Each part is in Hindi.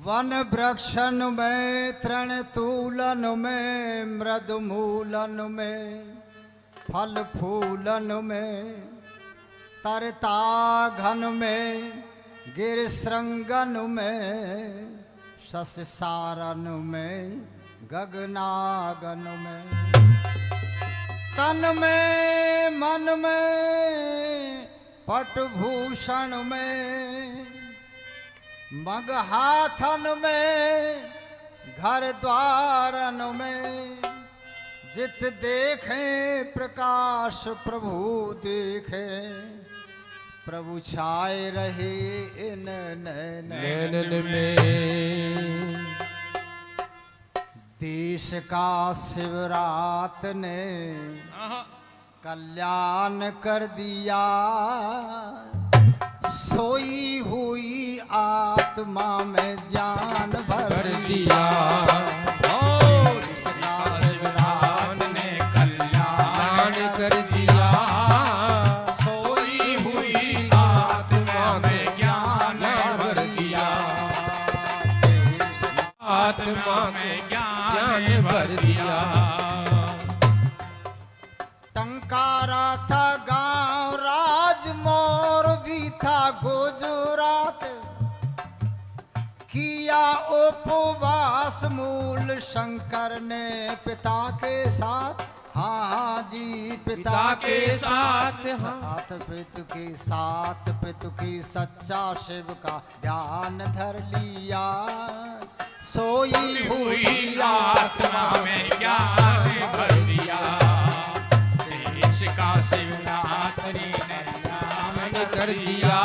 वन वृक्षन में तृण तूलन में मृद मूलन में फल फूलन में तरता घन में गिर श्रृंगन में शश सारन में गगनागन में तन में मन में पटभूषण में मग हाथन में घर द्वारन में जित देखे प्रकाश प्रभु देखे प्रभु छाए रहे इन नैनन में। देश का शिवरात ने कल्याण कर दिया सोई हुई आत्मा में जान भर दिया। देश का शिवरात ने कल्याण कर दिया सोई हुई आत्मा में ज्ञान भर दिया। आत्मा में ज्ञान भर दिया। टंकारा था गांव राज मोर भी था गुजरात किया उपवास मूल शंकर ने पिता के साथ। हाँ जी पिता के साथ पितु के साथ पितु की सच्चा शिव का ध्यान धर लिया सोई हुई आत्मा में ज्ञान भर दिया। देश का शिवरात्रि ने ज्ञान कर दिया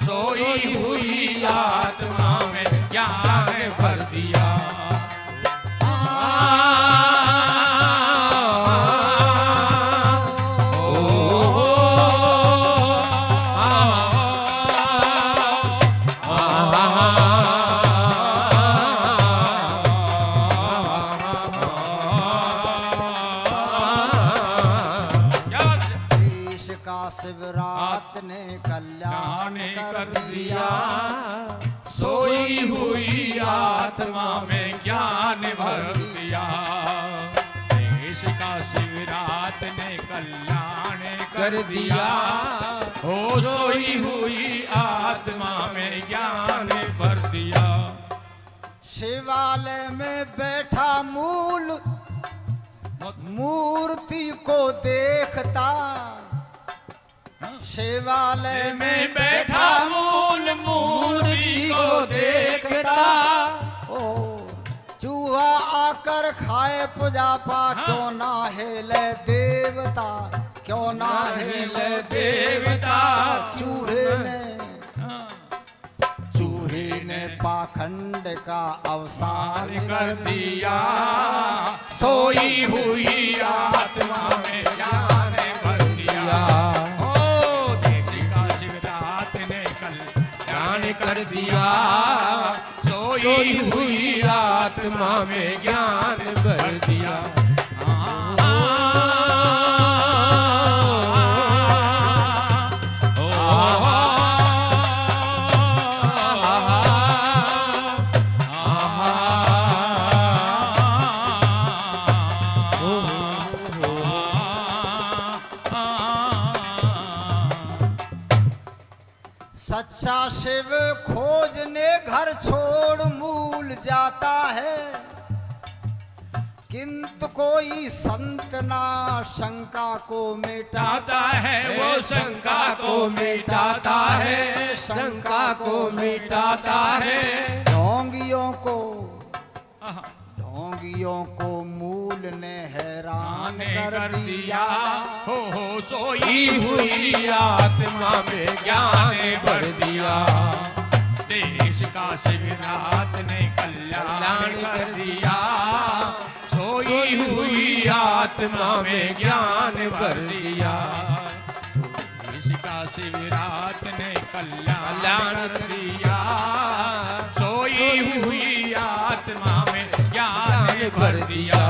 सोई हुई आत्मा में ज्ञान भर दिया। शिवरात ने कल्याण कर दिया सोई हुई आत्मा में ज्ञान भर दिया। देश का शिवरात ने कल्याण कर दिया हो सोई हुई आत्मा में ज्ञान भर दिया। शिवालय में बैठा मूल मूर्ति को देखता शिवालय में बैठा मूल मूर्ति को देखता। ओ चूहा आकर खाए पूजा पा क्यों ना हिले देवता क्यों ना हिले देवता। चूहे ने पाखंड का अवसान कर दिया सोई हुई आत्मा में ज्ञान भर दिया। कर दिया सोई हुई आत्मा में ज्ञान भर दिया। सच्चा शिव खोजने घर छोड़ मूल जाता है किंतु कोई संत ना शंका को मिटाता है। वो शंका को मिटाता है शंका को मिटाता है। ढोंगियों को मूल ने हैरान कर दिया हो सोई हुई आत्मा में ज्ञान भर दिया। देश का शिवरात ने कल्याण कर दिया सोई हुई आत्मा में ज्ञान भर दिया। देश का शिवरात ने कल्याण कर दिया सोई हुई आत्मा में ज्ञान भर दिया।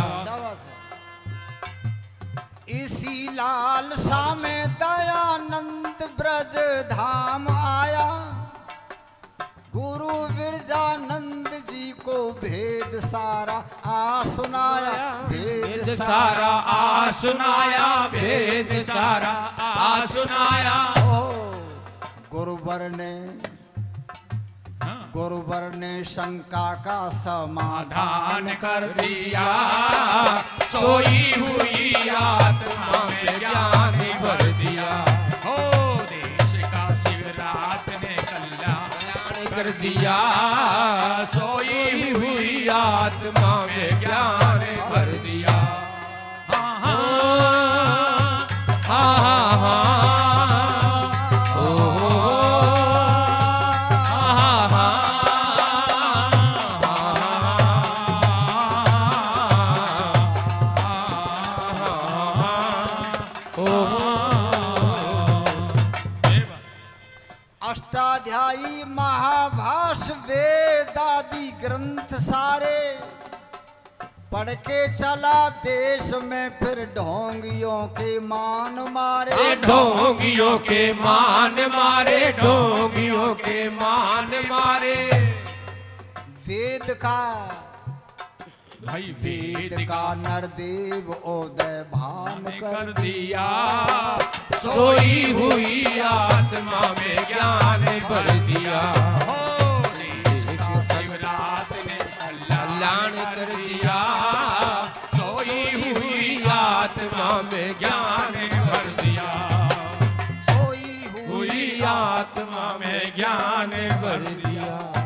इसी लालसा में दयानंद ब्रज धाम आया गुरु विरजानंद भेद सारा आ सुनाया, भेद सारा आ सुनाया, भेद सारा आ सुनाया। गुरुवर ने शंका का समाधान दान कर दिया, सोई हुई आत्मा में ज्ञान भर दिया। हो देश का शिवरात ने कल्याण कर दिया, सोई हुई आत्मा में ज्ञान भर दिया। हाँ हाँ हाँ हाँ अष्टाध्यायी महाभाष्य वेदादि ग्रंथ सारे पढ़ के चला देश में, फिर ढोंगियों के मान मारे, ढोंगियों के मान मारे, ढोंगियों के मान मारे। वेद का भाई वेद का नरदेव उदय भान कर दिया, सोई हुई आत्मा में ज्ञान भर दिया। हो देश का शिवरात ने कल्याण कर दिया, सोई हुई आत्मा में ज्ञान भर दिया, सोई हुई आत्मा में ज्ञान भर दिया।